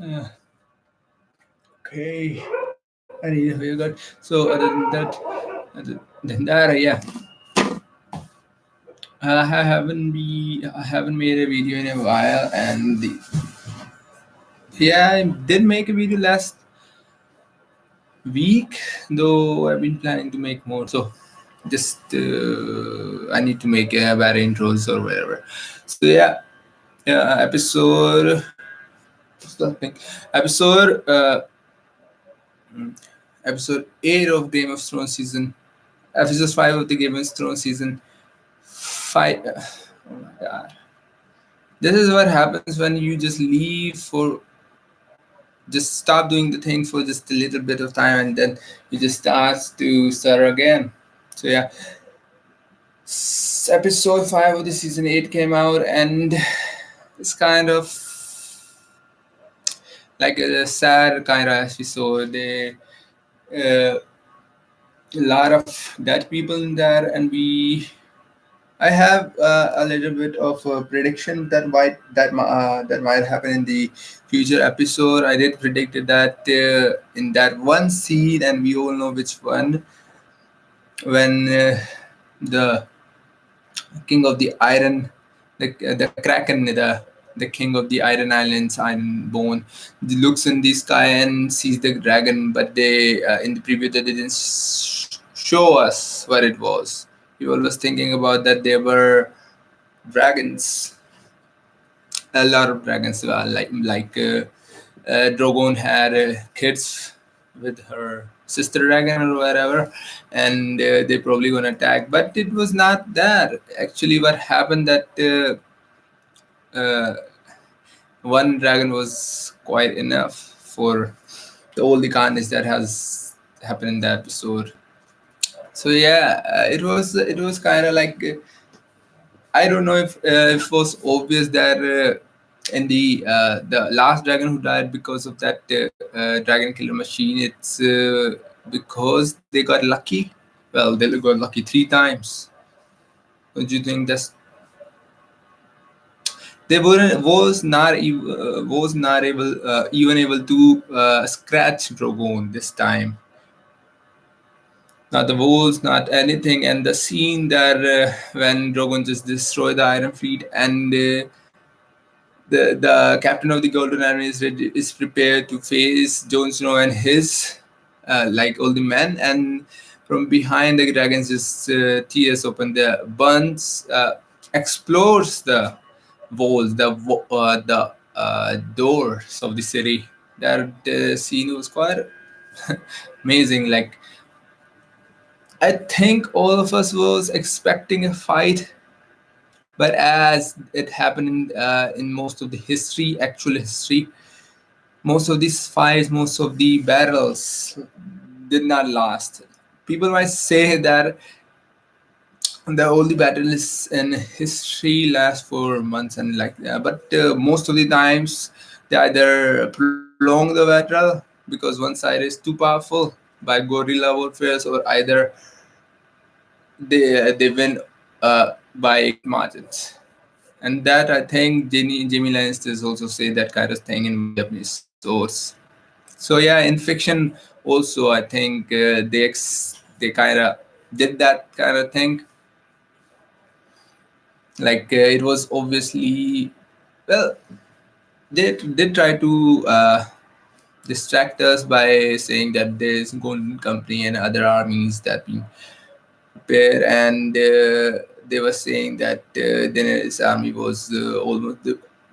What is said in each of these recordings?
Uh, okay, I need a very good. So other than that, yeah, I haven't made a video in a while, and yeah, I did make a video last week, though I've been planning to make more. So just I need to make better intros or whatever. So yeah, episode something episode episode 8 of Game of Thrones season, episode 5 of the Game of Thrones season 5. Oh my god, this is what happens when you just leave for just stop doing the thing for just a little bit of time, and then you just start again. So yeah, episode 5 of the season 8 came out, and it's kind of like a sad kind of episode. A lot of dead people in there, and I have a little bit of a prediction that might happen in the future episode. I did predict that in that one scene, and we all know which one, when the king of the iron, the kraken, the king of the iron islands, iron bone, looks in the sky and sees the dragon, but they in the preview they didn't show us what it was. People was thinking about that there were dragons, a lot of dragons, Drogon had kids with her sister dragon or whatever, and they probably gonna attack. But it was not that. Actually, what happened that one dragon was quite enough for all the carnage that has happened in that episode. So yeah, it was kind of like. I don't know if it was obvious that in the last dragon who died because of that dragon killer machine, it's because they got lucky. Well, they got lucky 3 times. Don't you think that's they weren't was not able even able to scratch Drogon this time. Not the walls, not anything, and the scene that when Drogon just destroyed the Iron Fleet, and the captain of the Golden Army is prepared to face Jon Snow and his like all the men, and from behind the dragons just tears open, the burns explores the walls, the doors of the city. That scene was quite amazing. Like, I think all of us was expecting a fight, but as it happened in most of the history, actual history, most of these fights, most of the battles did not last. People might say that the only battles in history last for months and like that, but most of the times they either prolong the battle because one side is too powerful by guerrilla warfare, or either they win by great margins. And that, I think, Jamie Lannister also say that kind of thing in one Japanese source. So yeah, in fiction also, I think they kind of did that kind of thing. Like it was obviously, well, they did try to distract us by saying that there's Golden Company and other armies that been prepared, and they were saying that Daenerys' army was almost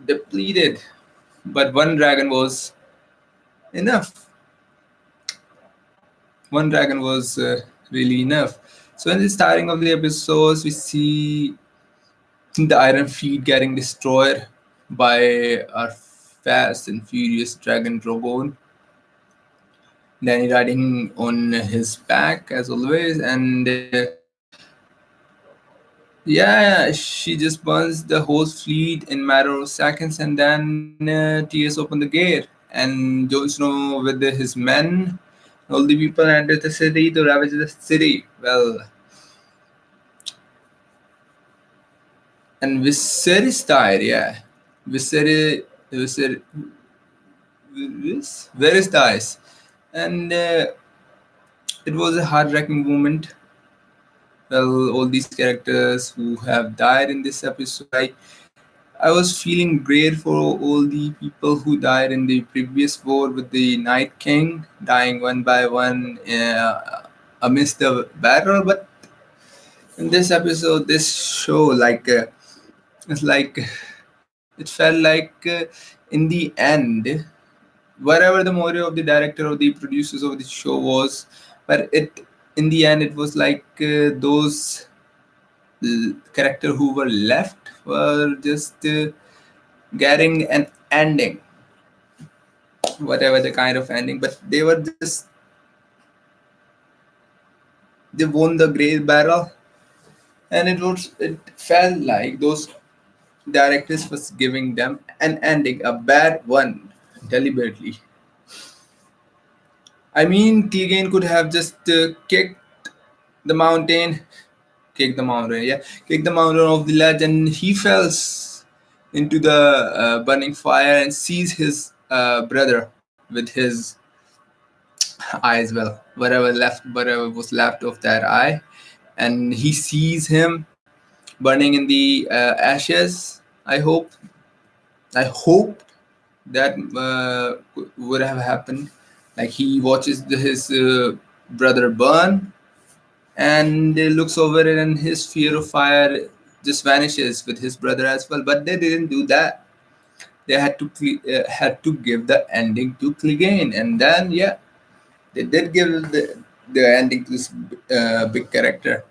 depleted, but one dragon was enough. One dragon was really enough. So in the starting of the episodes, we see the Iron Fleet getting destroyed by our fast and furious dragon Drogon. Danny riding on his back as always, and yeah, she just burns the whole fleet in matter of seconds, and then tears open the gate, and Jon Snow with his men, all the people enter the city to ravage the city. Well, and Viserys died, yeah. Viserys, Viserys, where is the ice? And it was a heart-wrenching moment. Well, all these characters who have died in this episode, I was feeling great for all the people who died in the previous war with the Night King, dying one by one amidst the battle. But in this episode, this show, it's like it felt like in the end, whatever the motive of the director or the producers of the show was, but it in the end it was like those character who were left were just getting an ending, whatever the kind of ending, but they were just they won the great battle, and it felt like those directors was giving them an ending, a bad one, deliberately. I mean, Tegan could have just the mountain, kicked the mountain, yeah, kicked the mountain off the ledge, and he falls into the burning fire and sees his brother with his eye as well, whatever was left of that eye, and he sees him burning in the ashes. I hope that would have happened. Like he watches his brother burn and looks over it, and his fear of fire just vanishes with his brother as well. But they didn't do that. They had to give the ending to Clegane, and then yeah, they did give the ending to this big character.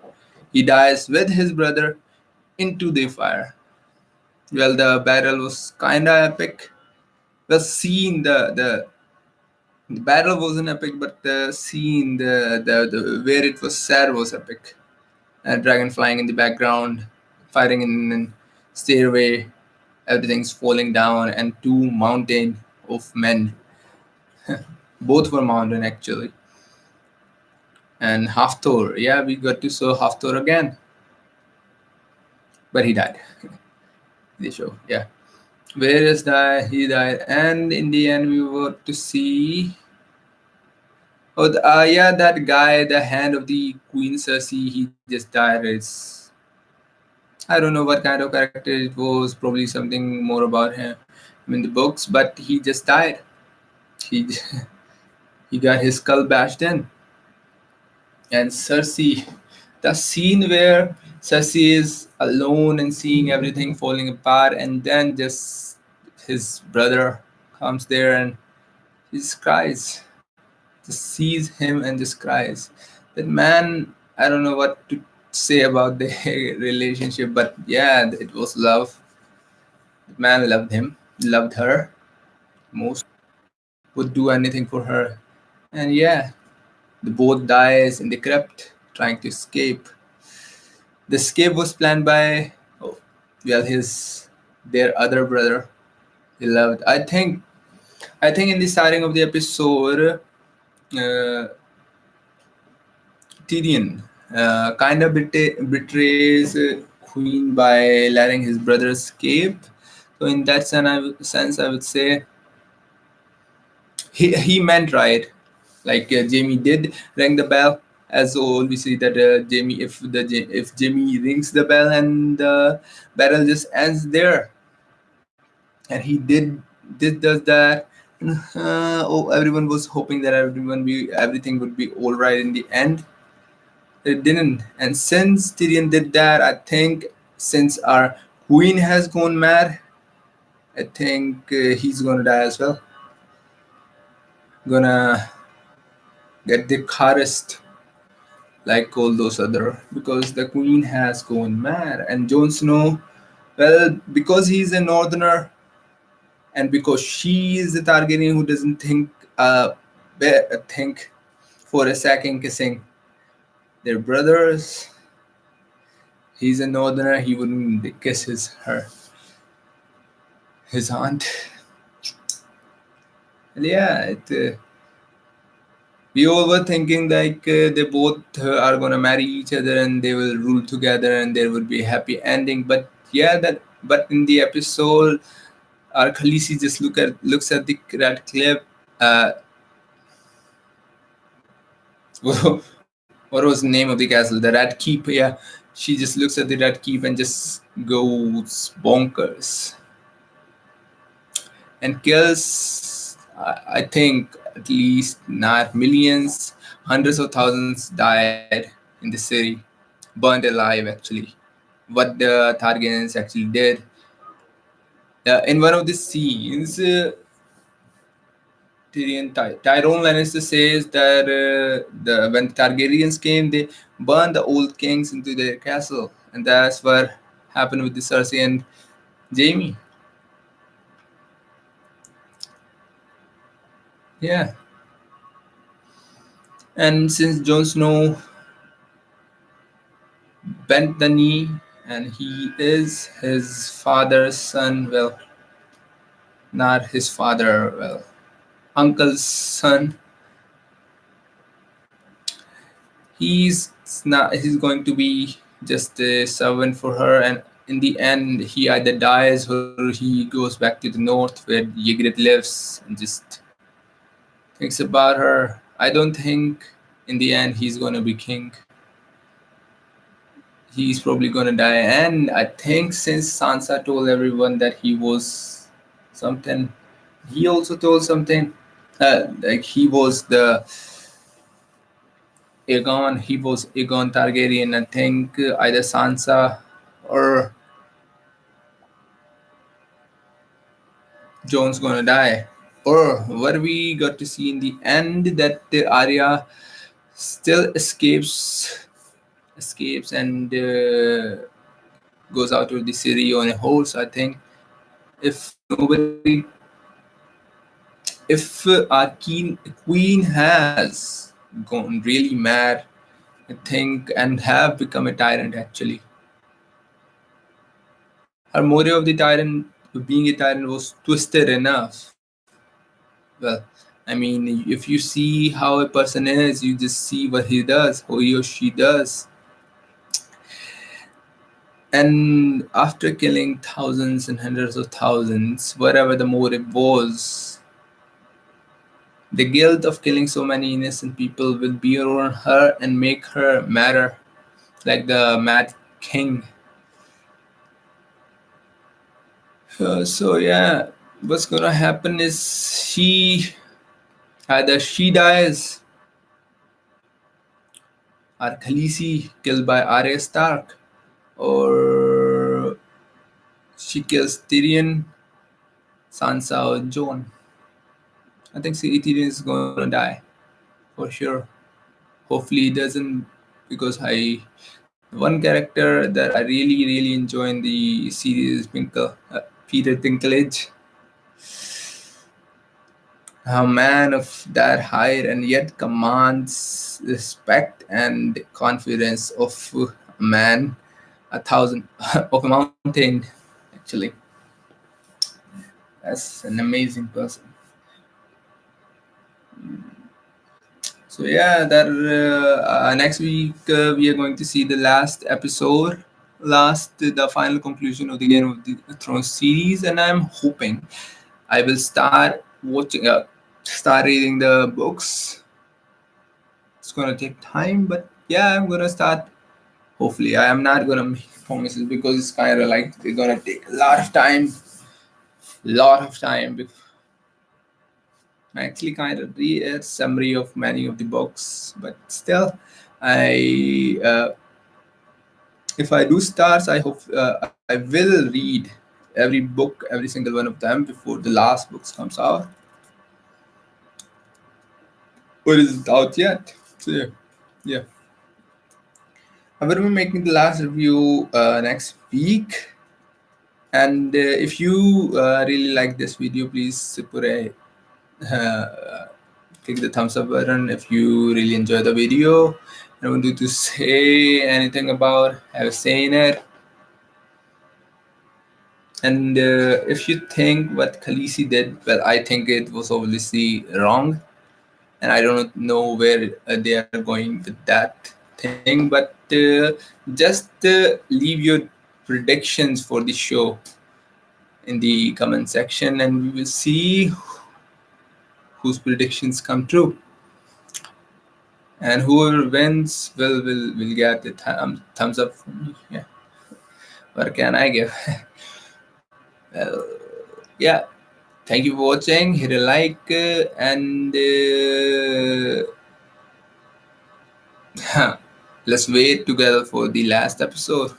He dies with his brother into the fire. Well, the battle was kinda epic. The scene, the battle wasn't epic, but the scene, the where it was sad was epic. A dragon flying in the background, fighting in an stairway, everything's falling down, and two mountain of men. Both were mountain actually. And Hafthor, yeah, we got to saw Hafthor again, but he died. The show, yeah. Where is that? He died, and in the end, we were to see. Oh, yeah, that guy, the hand of the Queen Cersei, he just died. I don't know what kind of character it was. Probably something more about him in the books, but he just died. He he got his skull bashed in. And Cersei, the scene where Cersei is alone and seeing everything falling apart, and then just his brother comes there and he just cries, just sees him and just cries. That man, I don't know what to say about the relationship, but yeah, it was love. The man loved him, loved her most, would do anything for her. And yeah, the boat dies in the crypt, trying to escape. The escape was planned by, oh, well, their other brother. He loved. I think in the starting of the episode, Tyrion kind of betrays Queen by letting his brother escape. So in that sense, I would say he meant right. Like Jamie did ring the bell, as all we see that Jamie, if Jamie rings the bell and the battle just ends there, and he did does that. And, oh, everyone was hoping that everything would be all right in the end. It didn't, and since Tyrion did that, I think since our queen has gone mad, I think he's gonna die as well. Gonna get the hardest like all those other, because the queen has gone mad, and Jon Snow, well, because he's a northerner and because she is a Targaryen who doesn't think for a second kissing their brothers. He's a northerner. He wouldn't kiss his aunt. And yeah, we all were thinking like they both are gonna marry each other and they will rule together and there will be a happy ending. But yeah, that but in the episode, our Khaleesi just looks at the red cliff. Uh, what was the name of the castle? The Red Keep. Yeah, she just looks at the Red Keep and just goes bonkers and kills. I think at least not millions, hundreds of thousands died in the city, burnt alive actually. What the Targaryens actually did. In one of the scenes, Tyrone Lannister says that the when Targaryens came, they burned the old kings into their castle, and that's what happened with the Cersei and Jaime. Yeah, and since Jon Snow bent the knee, and he is his father's son, well, not his father, well, uncle's son. He's not. He's going to be just a servant for her, and in the end, he either dies or he goes back to the north where Ygritte lives and just thinks about her. I don't think in the end he's gonna be king. He's probably gonna die, and I think since Sansa told everyone that he was something, he also told something. Like he was the Aegon, he was Aegon Targaryen. I think either Sansa or Jon's gonna die. Or what we got to see in the end that Arya still escapes and goes out of the city on a horse. I think if nobody, if our queen has gone really mad, I think, and have become a tyrant actually. Her motive of the tyrant, being a tyrant, was twisted enough. Well, I mean, if you see how a person is, you just see what he does, who he or she does. And after killing thousands and hundreds of thousands, whatever the motive was, the guilt of killing so many innocent people will be on her and make her matter like the Mad King. So yeah, what's gonna happen is either she dies or Khaleesi killed by Arya Stark, or she kills Tyrion, Sansa, or Jon. I think Tyrion is gonna die for sure. Hopefully, he doesn't, because one character that I really enjoy in the series is Peter Dinklage. A man of that height and yet commands respect and confidence of a man, a thousand of a mountain. Actually, that's an amazing person. So yeah, that next week we are going to see the last episode, the final conclusion of the Game of the Thrones series, and I'm hoping I will start reading the books. It's gonna take time, but yeah, I'm gonna start. Hopefully, I am not gonna make promises because it's kind of like it's gonna take a lot of time, I actually kind of read a summary of many of the books, but still, I if I do start, I hope I will read every book, every single one of them before the last books comes out, or is it out yet? So yeah. I will be making the last review next week. And if you really like this video, please put a click the thumbs up button if you really enjoy the video. I want you to say anything about have saying it. And if you think what Khaleesi did, well, I think it was obviously wrong, and I don't know where they are going with that thing. But just leave your predictions for the show in the comment section, and we will see whose predictions come true. And whoever wins will get the thumbs up from me. Yeah. What can I give? Well, yeah. Thank you for watching. Hit a like and let's wait together for the last episode.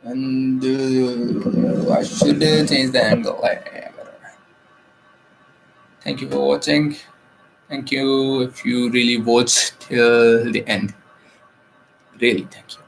And I should change the angle. Thank you for watching. Thank you if you really watched till the end. Really, thank you.